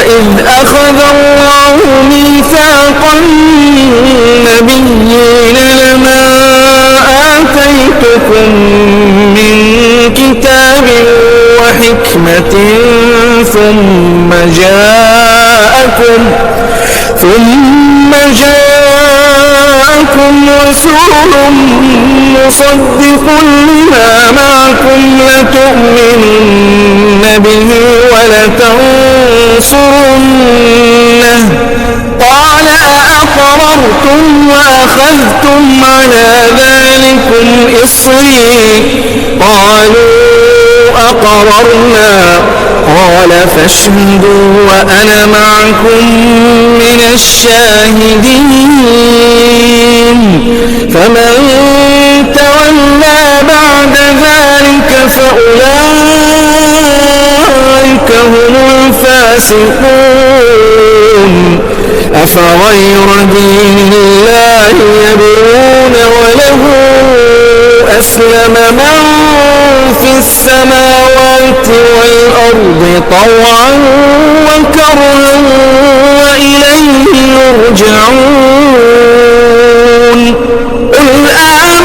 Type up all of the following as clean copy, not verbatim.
وإذ أخذ الله ميثاق النبيين لما آتيتكم من كتاب وحكمة ثم جاءكم رسول مصدق لما معكم لتؤمنن به ولتنصرنه قال أأقررتم وأخذتم على ذلكم إصري قالوا أقررنا قال فاشهدوا وأنا معكم من الشاهدين فمن تولى بعد ذلك فأولئك هم الفاسقون أفغير دين الله يبغون وله أسلم من في السماوات والأرض طوعا وكرها وإليه يرجعون قل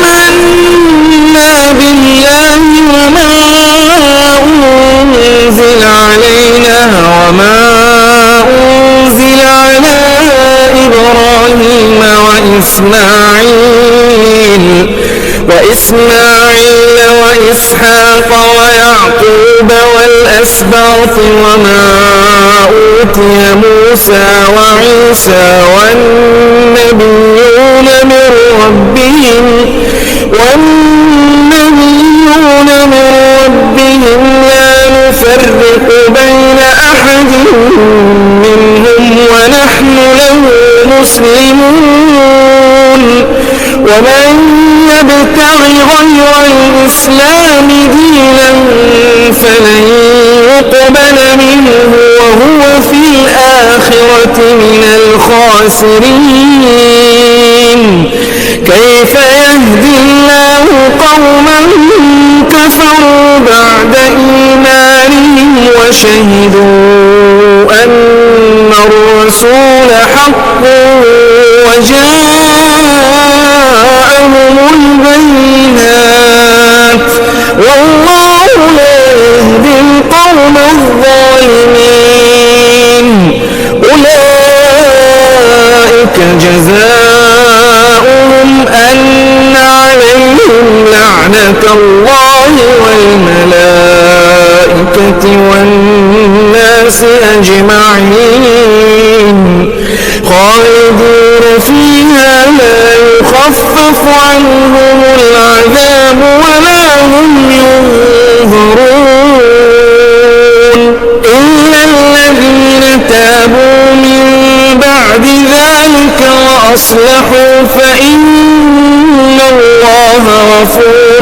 آمنا بالله وما أنزل علينا وما أنزل على إبراهيم وإسماعيل وإسحاق ويعقوب والأسباط وما أوتي موسى وعيسى والنبيون من ربهم لا نفرق بين أحد منهم ونحن له مسلمون ومن يبتغ غير الإسلام دينا فلن يقبل منه وهو في الآخرة من الخاسرين كيف يهدي الله قوما كفروا بعد إيمانهم وشهدوا أن الرسول حق وجاءهم البينات والله لا يهدي القوم الظالمين أولئك جزاؤهم أن عليهم لعنة الله والملائكة والناس أجمعين خالدين فيها لا يخفف عنهم العذاب ولا هم ينظرون إلا الذين تابوا من بعد ذلك وأصلحوا فإن الله غفور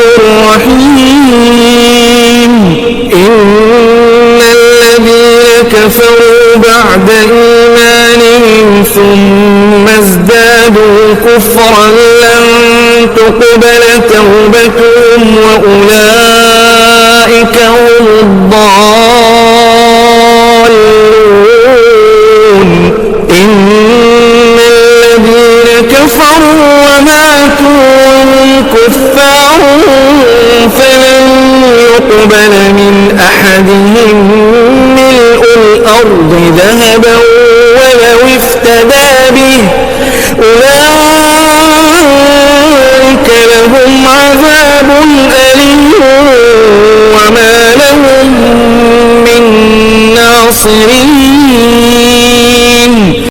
رحيم إن الذين كفروا بعد إيمانهم ثم ازدادوا كفرا لن تقبل توبتهم وأولئك هم الضالون إن الذين كفروا وماتوا وهم كفار فلن يقبل من أحدهم ملء الأرض ذهبا ولو افتدى به أولئك لهم عذاب أليم وما لهم من ناصرين